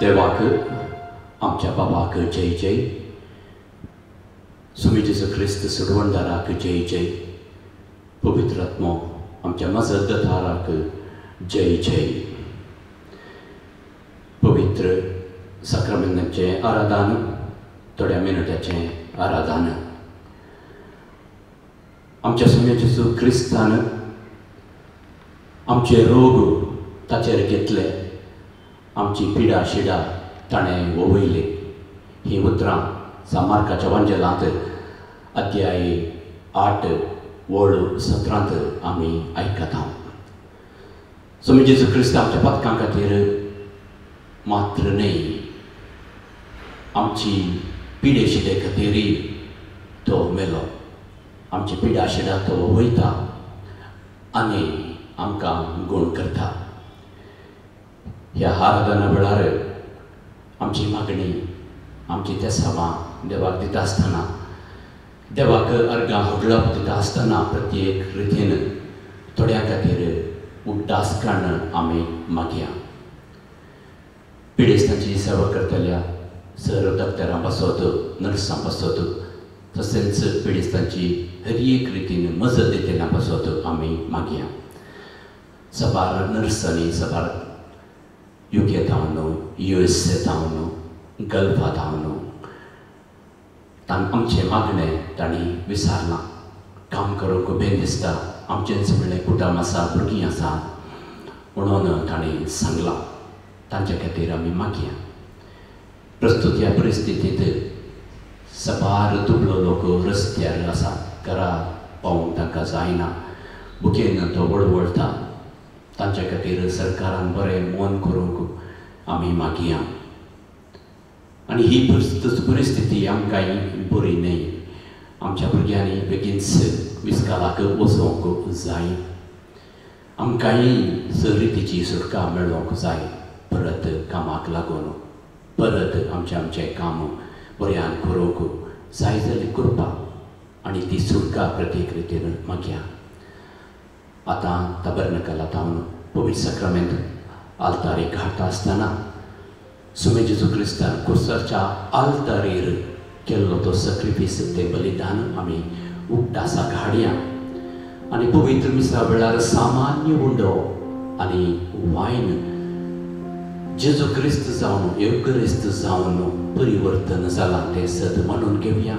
देवाक आमच्या बाबाक जय जय. स्वामी जेजू ख्रिस्त सोडवणदाराक जय जय. पवित्र आत्मो आमच्या मजतदाराक जय जय. पवित्र साक्रामेंटाचें आराधन थोड्या मिनटाचें आराधन. आमच्या स्वामी जेजू ख्रिस्तान आमचे रोग ताचेर घेतले, आमची पिडा शिडा ताणें वोवयली. ही उतरां सामार्काच्या वांजेलांत अध्याय 8 वळ 17 आमी आयकता. स्वामी जेजू ख्रिस्त आमच्या पथकां खातीर मात्र न्ही, आमची पिडे शिडे खातीर तो मेलो. आमची पिडा शिडा तो वयता आनी आमकां गूण करता. ह्या आराधना वेळार आमची मागणी, आमची तेसावां देवाक दिता आसतना, देवाक अर्गां होडलप दिता आसतना प्रत्येक रितीन थोड्या खातीर उड्डासकान आमी मागया. पिडेस्तांची सेवा करतल्या सर डॉक्टरां पासत, नर्सां पासत, तशेंच पिडेस्तांची हर एक रितीन मजत दितल्या पासत आमी मागया. सबार नर्सांनी सबार UK धांवन, USA धांवन, गल्फा धांवन आमचें मागणें तांणी विचारलां. काम करूंक बेन दिसता, आमचेंच म्हणलें कुटुंब आसा, भुरगीं आसा म्हणून तांणी सांगलां. तांचे खातीर आमी मागया. प्रस्तुत ह्या परिस्थितींत सबार दुबळो लोक रस्त्यार आसा, घरा पावूंक तांकां जायना, बुकेन तो वळवळटा. तांचे खातीर सरकारान बरें मोन करूंक आमी मागया. आनी ही परिस्थिती आमकांय बरी न्ही. आमच्या भुरग्यांनी बेगीनच इस्कालाक वचोंक जाय. आमकांय रितीची सुटका मेळोवंक जाय. परत कामाक लागून परत आमचें काम बऱ्यान करूंक जाय जाल्यार करपाक आनी ती सुटका प्रत्येक रितीन मागया. आतां ताबर्नकलांत हांव पवित्र साक्रामेंत आल्तारीक हाडटा आसतना स्वामी जेजू क्रिस्तान कुर्साच्या आल्तारीर केल्लो तो सॅक्रिफीस, तें बलिदान आमी उड्डासाक हाडया. आनी पवित्र मिसा वेळार सामान्य उंडो आनी वायन जेजू क्रिस्त जावन एवकरिस्त जावन परिवर्तन जालां तें सद म्हणून घेवया.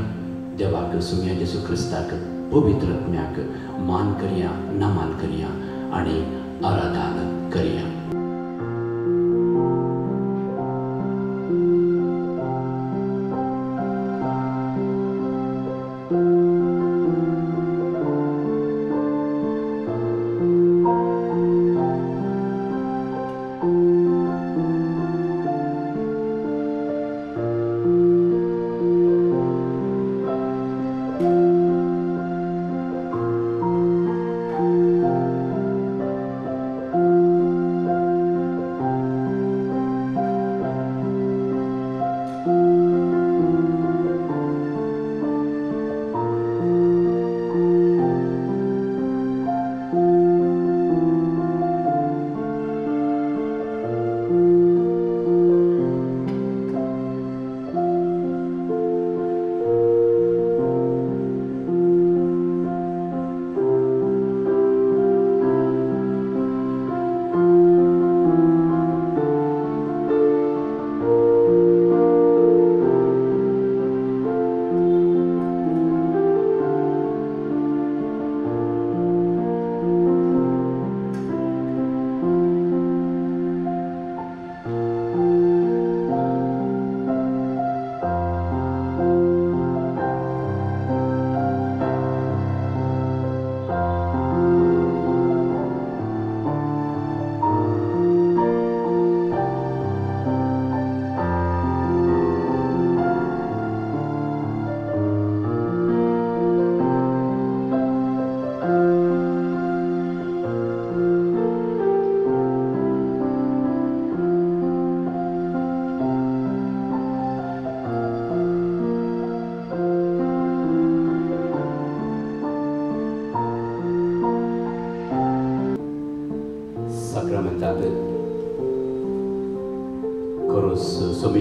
देवाक स्वामी जेजू क्रिस्ताक पवित्र आत्म्याक मान करया, नमन करया आनी आराधना करया.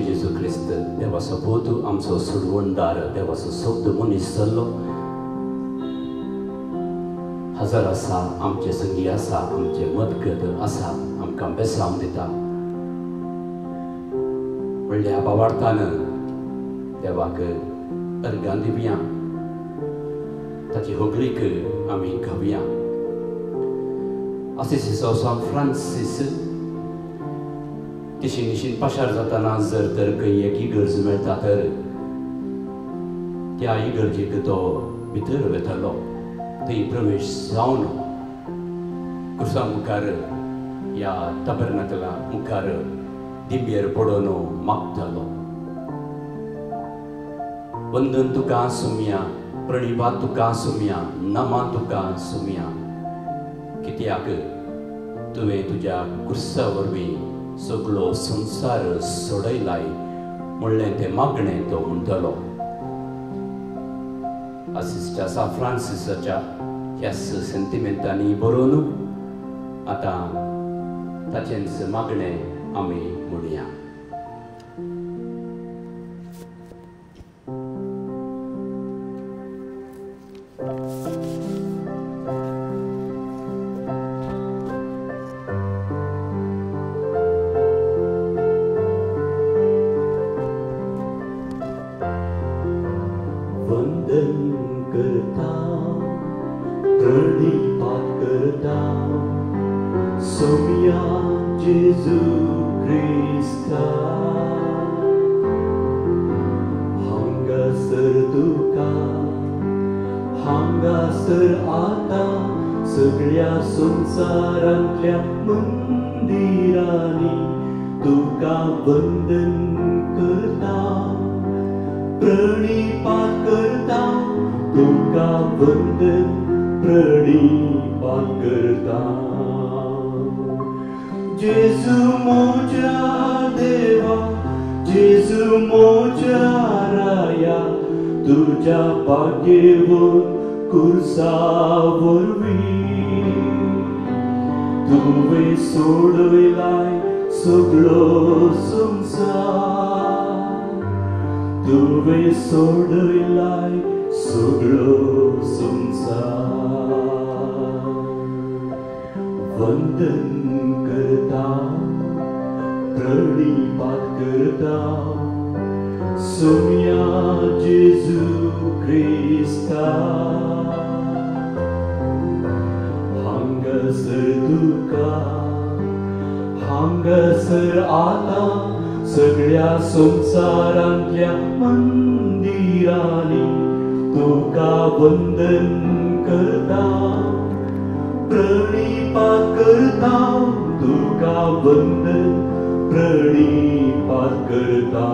Jesu Chryste, देवाचो पोतू आमचो सोडवणदार, देवाचो शब्द मनीस जाल्लो, हजार आसा, आमचे संगी आसा, आमचे मदगत आसा, आमकां बेसांव दिता. व्हडल्या भावार्थान देवाक अर्गां दिवया, ताची होगलीक आमी घावया. असिसीचो सांत फ्रांसीस किशीनिशीन पाशार जाताना जर तर खंय एक इगर्ज मेळटा तर त्या इगर्जेक तो भितर वेतालो, थंय प्रवेश जावन कुर्सा मुखार या टबरनाकला मुखार दिंब्येर पडोन मागतालो. वंदन तुका सुमया, प्रणिपात तुका सुमया, नमन तुका सुमया, कित्याक तुवें तुज्या कुर्सा वरवीं सगळो संवसार सोडयलाय म्हणलें तें मागणें तो म्हणटलो. असिसच्या सा फ्रांसिसाच्या ह्या सेंटिमेंटांनी बरोवन आतां ताचेंच मागणें आमी म्हणया. संसारांतल्या मंदिरांनी तुका वंदन करता, प्रणिपात करता, तुका वंदन प्रणिपात करता. जेजू मोच्या देवा, जेजू मोच्या राया, तुझ्या पाठयेवर कुर्सा वरवीं तुवें सोडयलाय सगळो संवसार, तुवें सोडयलाय सगळो संवसार. वंदन करता, प्रणिपात करता, सुमया जेजू क्रिस्ता. हांगासर तुका, हांगासर आतां सगळ्या संवसारांतल्या मंदिरांनी तुका वंदन करता, प्रणिपात करता, तुका वंदन प्रणिपात करता.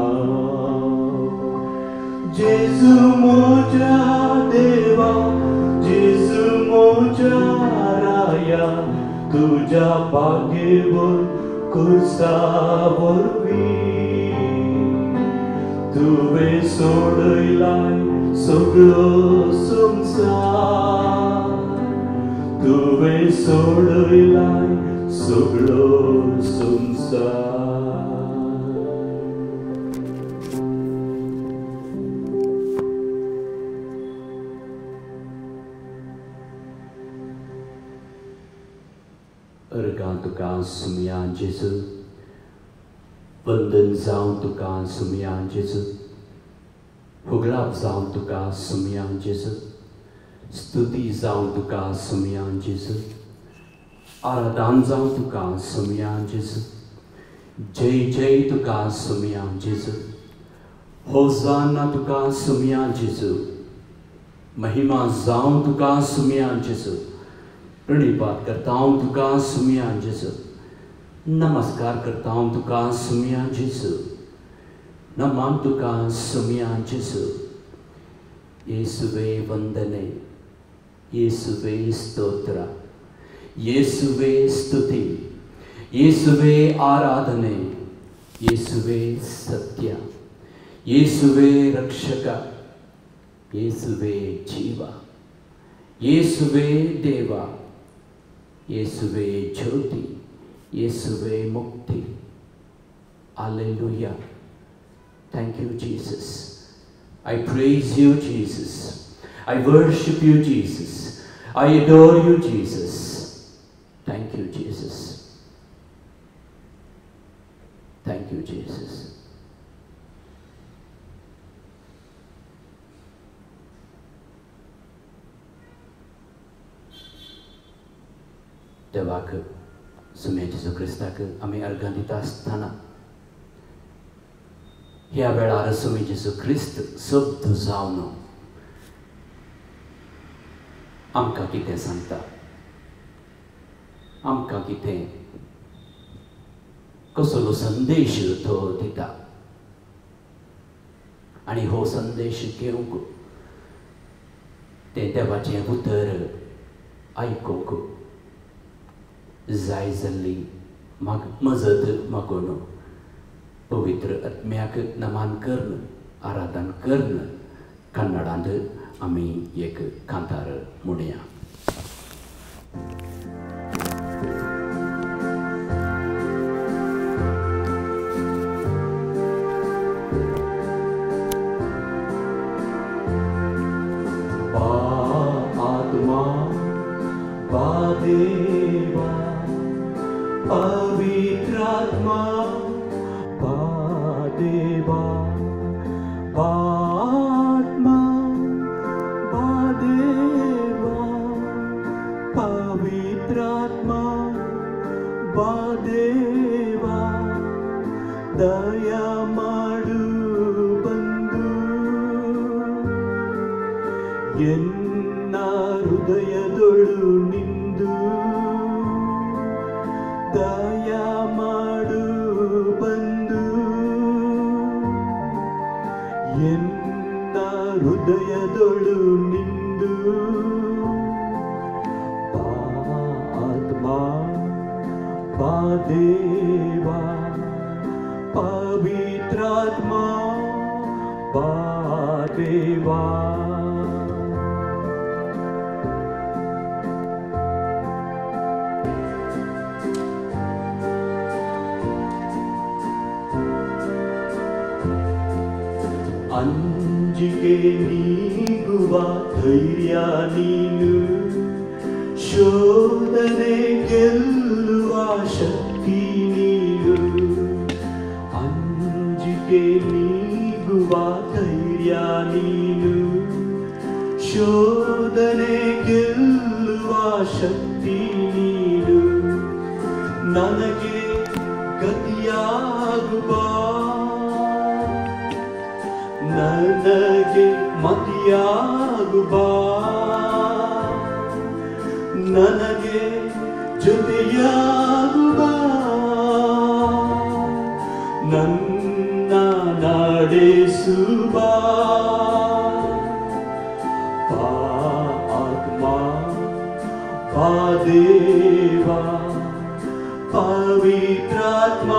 जेजू मोच्या देवा, जेजू मोच्या राया, तुझ्या पाठयेवर कुर्सा वरवीं तुवें सोडयलाय सगळो संवसार, तुवें सोडयलाय सगळो संवसार. अर्गां तुका सुमया जेजू, वंदन जावं तुका सुमया जेजू, हुगलाप जावं तुका सुमया जेजू, स्तुती जावं तुका सुमया जेजू, आराधन जावं तुका सुमया जेजू, जय जय तुका सुमया जेजू, होसाना तुका सुमया जेजू, महिमा जावं तुका सुमया जेजू. प्रणिपात करता हूँ तुका सुमया जेजू, नमस्कार करता हूँ तुका सुमया जेजू, नमन तुका सुमया जेजू. येसुवे वंदने, येसुवे स्तोत्र, येसुवे स्तुति, येसुवे आराधने, येसुवे सत्य, येसुवे रक्षक, येसुवे जीवा, येसुवे देवा, येसुवे ज्योति, येसुवे मुक्ति. Hallelujah. Thank you, Jesus. I praise you, Jesus. I worship you, Jesus. I adore you, Jesus. Thank you, Jesus. Thank you, Jesus. देवाक सुमे जेजू क्रिस्ताक आमी अर्घां दिता आसतना ह्या वेळार सुमे जेजू क्रिस्त सब्द जावन आमकां कितें सांगता, आमकां कितें कसलो संदेश तो दिता आनी हो संदेश घेवंक तें देवाचें उतर आयकूंक जाय जाल्ली मजत मागून पवित्र आत्म्याक नमन करन आराधन करन कन्नडांत आमी एक कांतार म्हणया. आत्मा देवा पवित्रात्मा देवा आत्मा देवा पवित्रात्मा देवा दया माडु बंधु ಎನ್ನ ಹೃದಯದೊಳು ನಿಂದು ದಯ ಮಾಡು ಬಂದು ಎನ್ನ ಹೃದಯದೊಳು ನಿಂದು ಆತ್ಮ ದೇವ ಪವಿತ್ರಾತ್ಮ ದೇವಾ ಅಂಜಿಕೆ ನೀಗುವ ಧೈರ್ಯ ನೀನು, ಶೋಧನೆ ಗೆಲ್ಲುವ ಶಕ್ತಿ ನೀನು. ಅಂಜಿಕೆ ನೀಗುವ ಧೈರ್ಯ ನೀನು, ಶೋಧನೆ ಗೆಲ್ಲುವ ಶಕ್ತಿ ನೀನು. ನನಗೆ ಗತಿಯಾಗುವ, ನನಗೆ ಮತಿಯಾಗುವ, ನನಗೆ ಜೊತೆಯಾಗುವ, ನನ್ನ ನಡೆಸುವ ಆತ್ಮ ದೇವ ಪವಿತ್ರಾತ್ಮ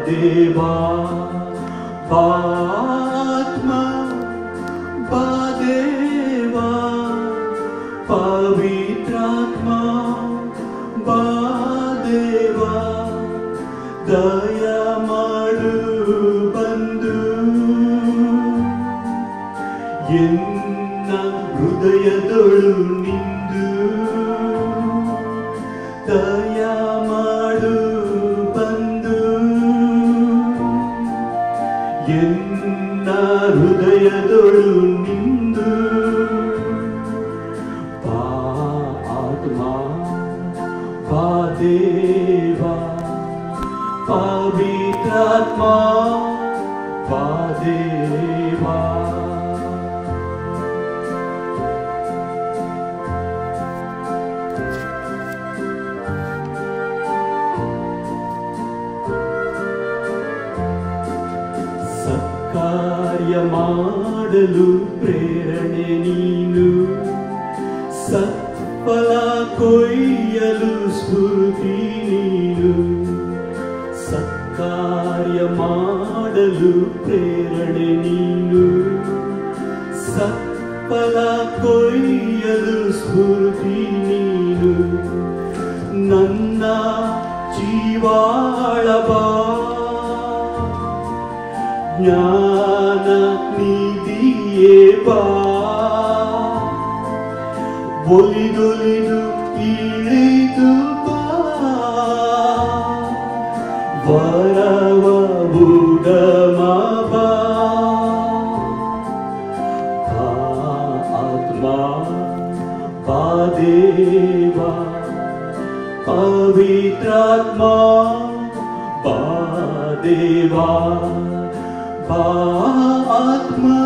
ದೇವ ಆತ್ಮ ದೇವ ಪವಿತ್ರಾತ್ಮ ದೇವ ದಯ ಮಾಡು ಬಂದು ಎನ್ನ ಹೃದಯದೊಳು ನಿಂದು ದಯ ಮಾಡು ಬಂದು ಎನ್ನ ಹೃದಯದೊಳು ನಿಂದು ಆತ್ಮ ದೇವ ಪವಿತ್ರಾತ್ಮ ದೇವ ಕಾರ್ಯ ಮಾಡಲು ಪ್ರೇರಣೆ ನೀನು, ಸತ್ಫಲ ಕೊಯ್ಯಲು ಸ್ಫೂರ್ತಿ ನೀನು. ಸತ್ಕಾರ್ಯ ಮಾಡಲು ಪ್ರೇರಣೆ ನೀನು, ಸತ್ಫಲ ಕೊಯ್ಯಲು ಸ್ಫೂರ್ತಿ ನೀನು. ನನ್ನ ಜೀವಾಳಬಾ ज्ञान निधिये बा बोलिदोलिदु इळिदु बा वरव बुडमा बा आत्मा बा देवा पवित्रात्मा बा देवा बा आत्मा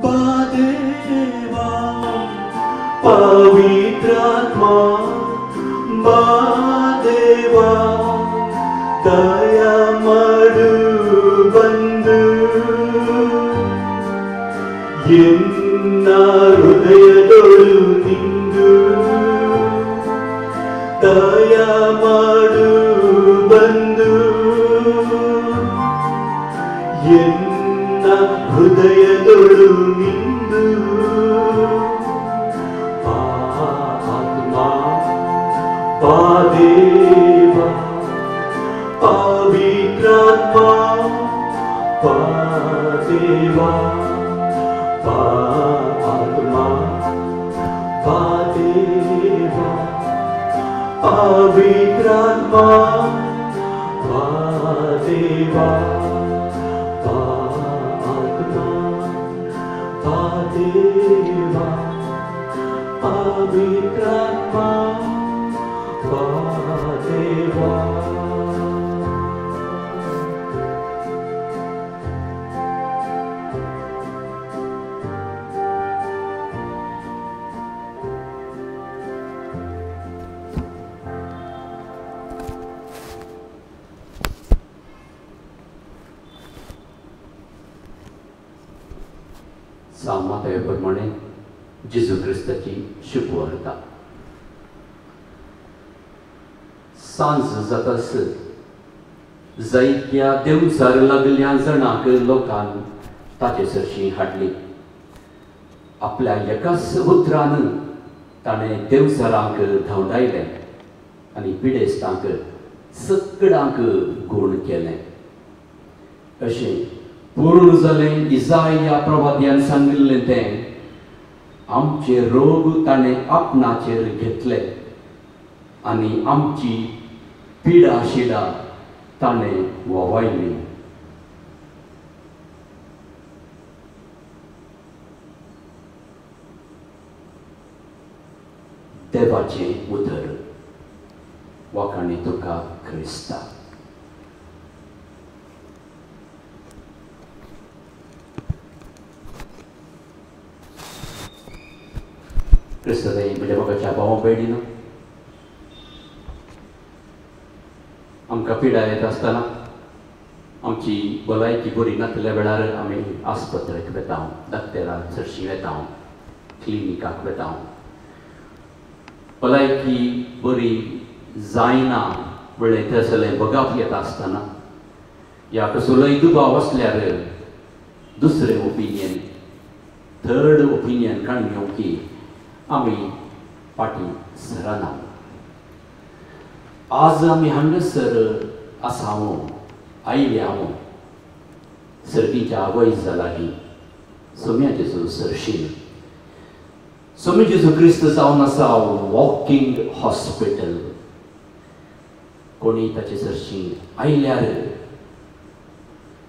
बा देवा पवित्रात्मा बा देवा दया माडु बंदु ಎನ್ನ ಹೃದಯದೊಳು ನಿಂದು ದಯ ಮಾಡು ಬಂದು ಎನ್ನ ಹೃದಯದೊಳು ನಿಂದು ಆತ್ಮ ಪಾದೇವ ಪವಿತ್ರಾತ್ಮ ಪಾದೇವ आत्मा पादेवा पवित्रात्मा पादेवा आत्मा पादेवा पवित्रात्मा पादेवा सामान्यप्रमाणे जेजू क्रिस्ताची शुभवार्ता सांज जातास जायत्या देवचार लागल्या जाणांक लोकांन ताचे सरशी हाडली आपल्या एकाच उतरान ताणें देवचारांक धांवडायलें आनी पिडेस्तांक सगळ्यांक गूण केलें अशें पूर्ण जालें इसाया प्रवाद्यान सांगिल्लें तें आमचे रोग ताणें आपणाचेर घेतले आनी आमची पिडा शिडा ताणें ववायली देवाचें उदर वाखाणी तुका क्रिस्ता क्रिस्तदय म्हणजे म्हाका भावां भयणीनो आमकां पिडा येत आसतना आमची भलायकी बरी नासल्या वेळार आमी आस्पत्रेक वेता डॉक्टराक चडशी वेता क्लिनिकाक वेता भलायकी बरी जायना म्हणलें थंयसरलें बगाप येता आसतना या कसलोय दुबाव आसल्यार दुसरें ओपिनियन थर्ड ओपिनियन काडून घेवंकी आमी फाटीं सरना आज आमी हांगासर आसावो आयल्यावो सर्तीच्या वयस लागीं सोम्या जेजू सरशीन सोम्या जेजू क्रिस्त जावन आसा वॉकिंग हॉस्पिटल कोणी ताचे सरशी आयल्यार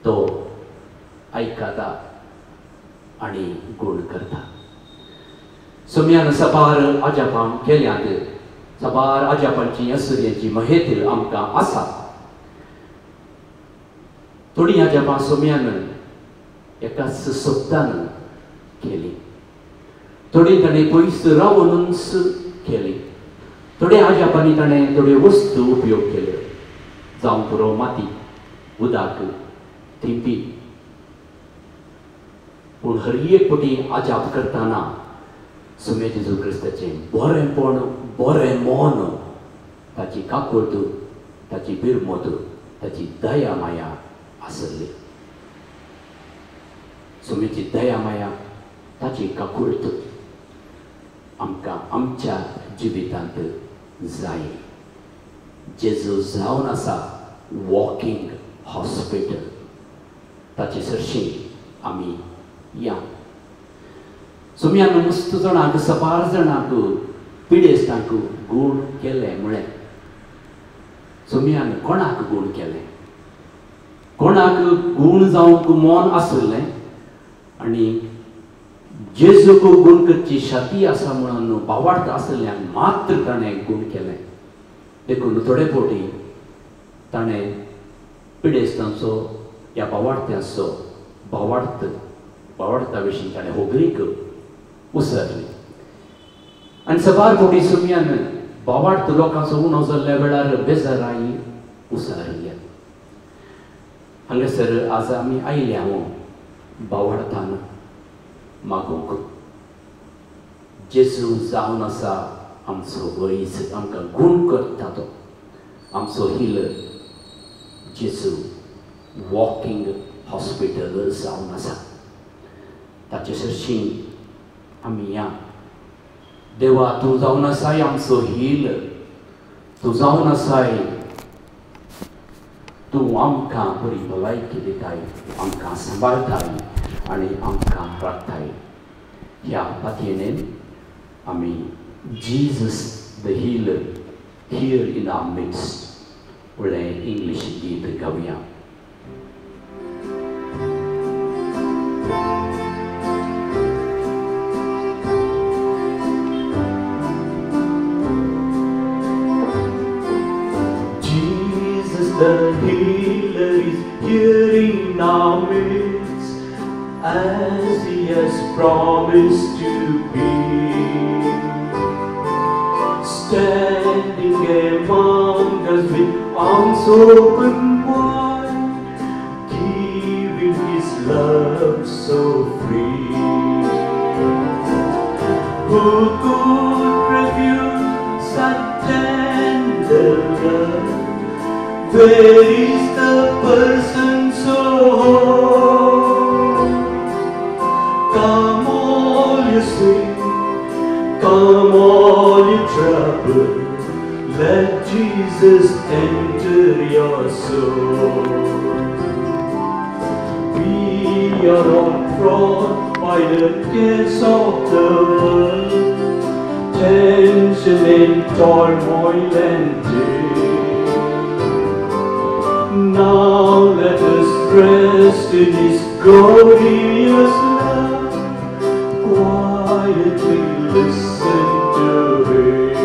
तो आयकता आनी गूण करता सोम्यान सबार आजापां केल्यांत सबार आजापांची असुऱ्यांची महेतील आमकां आसा थोडी आजापां सोम्यान एकाच सप्तान केली थोडी ताणें पयस रावनूच केली थोड्या आजापांनी ताणें थोड्यो वस्तू उपयोग केल्यो जावं पुरो माती उदक थिंपी पूण हर एक फावटी आजाप करतना सोम्या जेजू क्रिस्ताचें बरेंपण बरें मोन ताची काकुळट ताची बिरमोद ताची दया माया आसली सोम्याची दया माया ताची काकुळट आमकां आमच्या जिवितांत जाय जेजू जावन आसा वॉकिंग हॉस्पिटल ताची सरशीं आमी या. सुमयान मस्त जाणांक सपार जाणांक पिडेस्तांक गूण केले म्हळें. सुमयान कोणाक गूण केलें? कोणाक गूण जावंक मोन आसलें आनी जेजूक गूण करची शक्ती आसा म्हणून भावार्थ आसल्यान मात्र ताणें गूण केलें. देखून थोडे फावटी ताणें पिडेस्तांचो ह्या भावार्थ्याचो भावार्था विशीं ताणें होगरीक उसरली. आनी सबार फावटी सुमयान भावार्थ लोकांचो उणो जाल्ल्या वेळार बेजाराई उसरली. हांगासर आज आमी आयल्या भावार्थान मागूंक. जेजू जावन आसा आमचो वैज, आमकां गूण करता तो आमचो हिलर. जेजू वॉकिंग हॉस्पिटल जावन आसा. ताचे सरशीं आमी या. देवा तूं जावन आसाय आमचो हिलर. तूं जावन आसाय. तूं आमकां बरी भलायकी दिताय, आमकां सांबाळटाय आनी आमकां राखताय. ह्या खातीर आमी Jesus the healer here in our midst व्हडलें इंग्लीश गीत गावया. The healer is here in our midst, as he has promised to be, standing among us with arms open wide, giving his love so free. Who could refuse such tender love? Where is the person so whole? Come all you sing, come all you trouble, let Jesus enter your soul. We are all brought by the cares of the world, tension and turmoil and day. Now let us rest in his glorious love, quietly listen to him.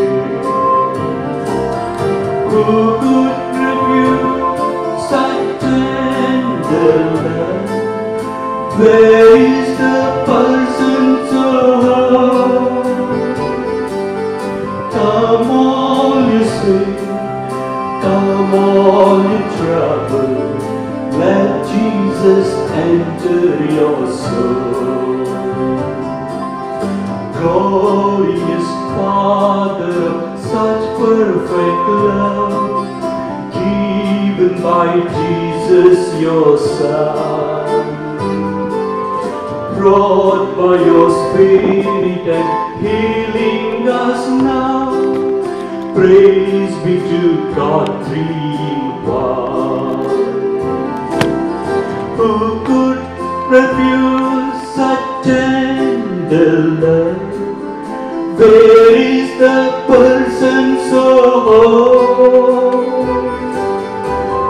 Who could refuse such tender love? Where is the person so whole? Come all you sing, come all you trouble, let Jesus enter your soul. Glorious Father of such perfect love, given by Jesus your Son, brought by your Spirit and healing us now. Praise be to God, three in one. Who could refuse such tender love? Where is the person so whole?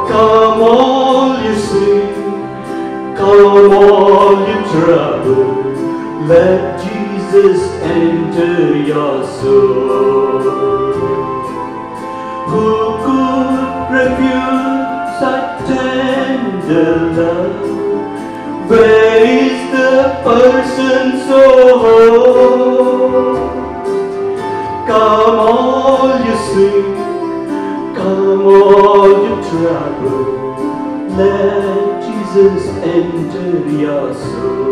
Come all you sing, come all you trouble, let Jesus enter your soul. Who could refuse such tender love? Where is the person so whole? Come all you sing, come all you trouble, let Jesus enter your soul.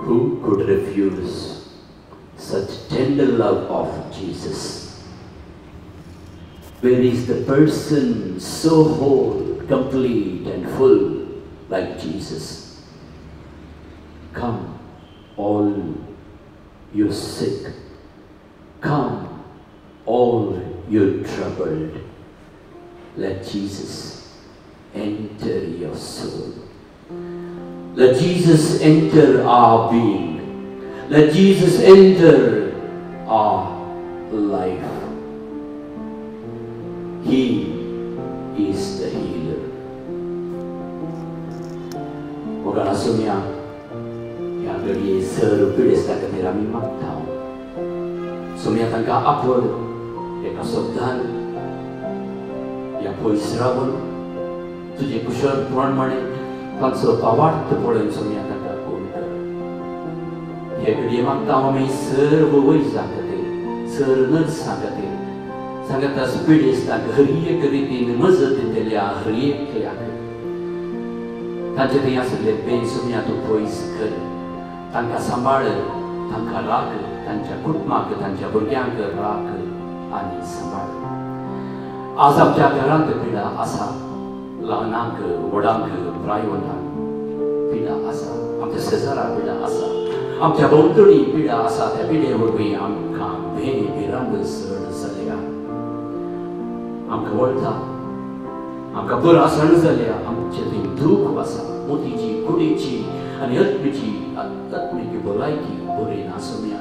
Who could refuse such tender love of Jesus? Where is the person so whole? complete and full like Jesus. Come, all you sick. Come, all you troubled. Let Jesus enter your soul. Let Jesus enter our being. Let Jesus enter our life. He is the healer. Bukan asumnya yang dari serupilis tak ketira memang tahu. Sumia tangka apol, eka sobdan, yang poi serabun, तुझे कुशल पुराण माने पांचो पावाट पोळेन सोम्या तका कोणकर हे घडी मागता आम्ही सर्व वय सांगते सर्व सांगते सांगता स्पिडीस ता घरिये करीतीन मजत दिल्या हरिये केल्याक तांचे ते असले बेन सोम्या तो पॉइस कर तांका सांभाळ तांका राख तांच्या कुटुंबाक तांच्या भुरग्यांक राख आणि सांभाळ आज आमच्या घरांत पिढा असा लहानांक वडांक प्रायवंतांक पिढा असा आमच्या शेजाराक पिढा असा आमच्या भोंवतणी पिढा असा त्या पिढे वरवीं आमकां भेंडी भिरांत सण जाल्या आमकां वळटा आमकां बरासण जाल्या आमचे थंय दूख आसा मोतीची कुडीची आनी आत्मीची भलायकी बरी ना सुम्या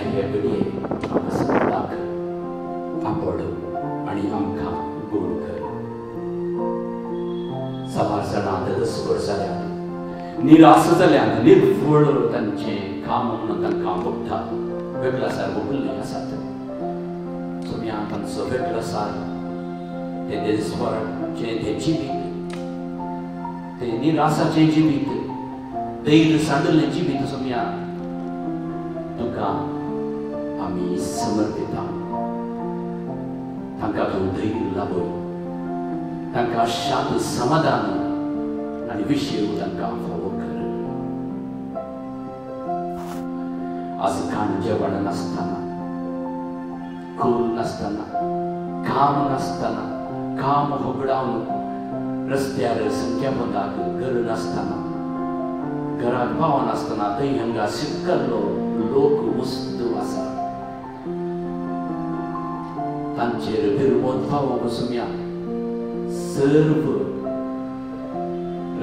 हे घडये आमकां सगळ्यांक आपड आनी आमकां गोड कर सभासणांत दसभर जाल्यात निराश जाल्यात निर्फळ तांचें काम तांकां भोगता वेगळासार भोगल्लीं आसात सुम्या तांचो वेगळासार ते देशभराचें तें जिवीत तें निराशाचें जिवीत धैर्य सांडलें जिवीत सुम्या तुका आमी समर्पिता तांकां तूं धैर्य लाभय तांकां शांत समाधान आनी विशेव तांकां फावो कर आज खाण जेवण नासतना खोल नासतना काम नासतना काम होगडावन रस्त्यार संख्याबंदाक घर नासतना घराक पाव नासतना थंय हांगा शिक्कल्लो लोक वस्तू आसा तांचेर भिरमोन फावो सुम्या सर्व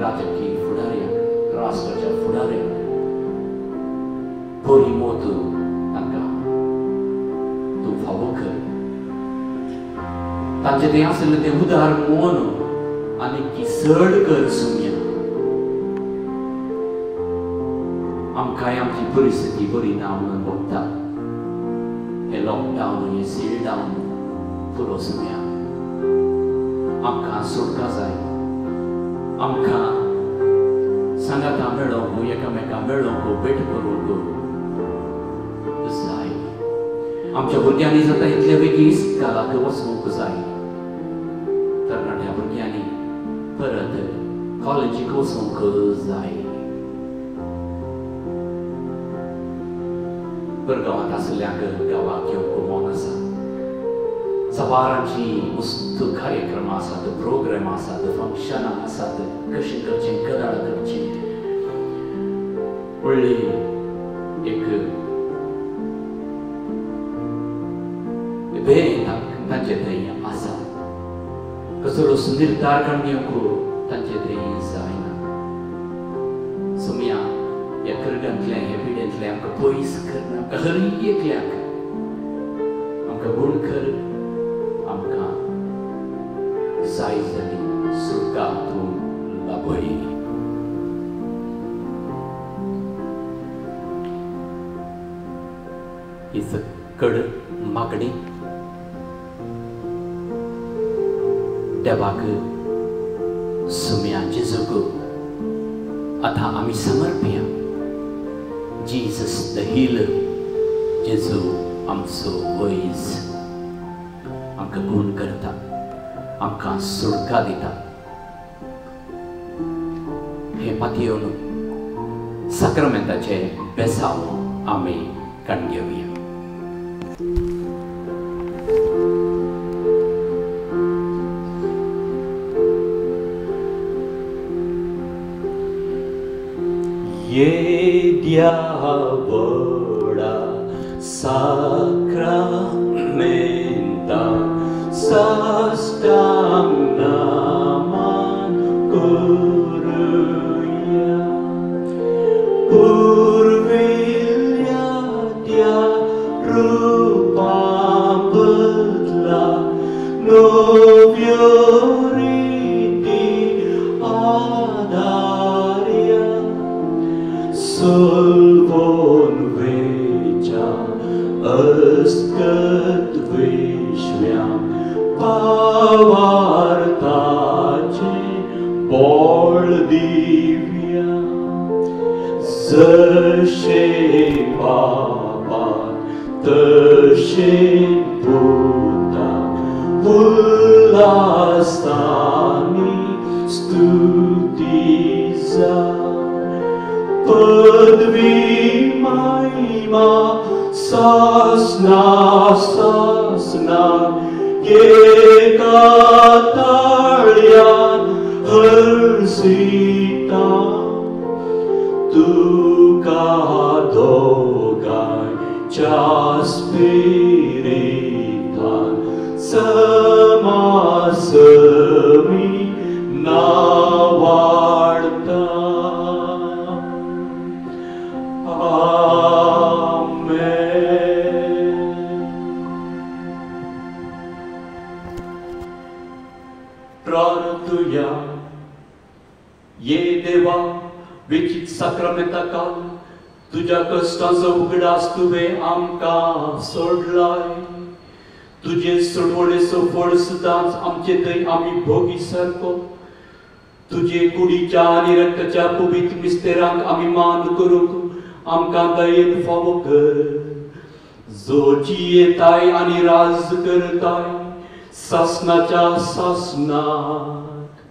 राजकीय फुडाऱ्यांक राष्ट्राच्या फुडाऱ्यांक बरी मोत तांकां तूं फावो कर तांचें तें आसलें तें उदार मोन आनी किसड कर सुम्या आमकांय आमची परिस्थिती बरी ना म्हणून भोगता हे लॉकडावन हे सीलडावन पुरो सुम्या आमकां सुटका जाय आमकां सांगाता मेळोंक एकामेकां मेळोंक भेट करूंक जाय आमच्या भुरग्यांनी जाता इतले बेगीन इस्कालाक वचूंक जाय तरणाट्या भुरग्यांनी परत कॉलेजीक वचूंक जाय परगांवांत आसल्यांक गांवाक येवंक मोन आसा सवारांची वस्त कार्यक्रम आसात प्रोग्राम आसात फंक्शनां आसात कशें करचें कदाळ करचें व्हडली एक भेन तांचे थंय आसा कसलोच निर्धार करण्याक तांचे थंय जायना सुम्या ह्या करगांतल्या ह्या पिड्यांतल्या आमकां पयस करना आमकां हर एकल्याक आमकां गूण कर आमकां जाय जाली सुटका तूं लाभय ही सकड मागणी देवाक सुम्या जेजूक आतां आमी समर्पया जीसस द हीलर जेजू आमचो वैज आमकां गूण करता आमकां सुटका दिता हे पातयेवन साक्रमेंताचे बेसाव आमी काडून घेवया diavora sacramenta sastang naman kuruya purvilya dia rupa betla novioriti adaria solvon vecha askat vishvyam pavartache bol divya zeshe papa tashe buddha ulastani stutiza padvi mahima sasna sasna ekatalyan harsita tuka dogai jaspiritan samasami navarta. प्रार्थूया ये देवा विचित साक्रामेंता काल तुझ्या कष्टांचो उगडास तुवें आमकां सोडलाय तुझे सोडवणेचो फळ सदांच आमचे थंय आमी भोगी सारको तुझे कुडीच्या आनी रक्ताच्या पवित्र मिस्तेरांक आमी मान करूंक आमकां दयेन फावो कर जो जियेताय आनी राज करताय सासनाच्या सासनाक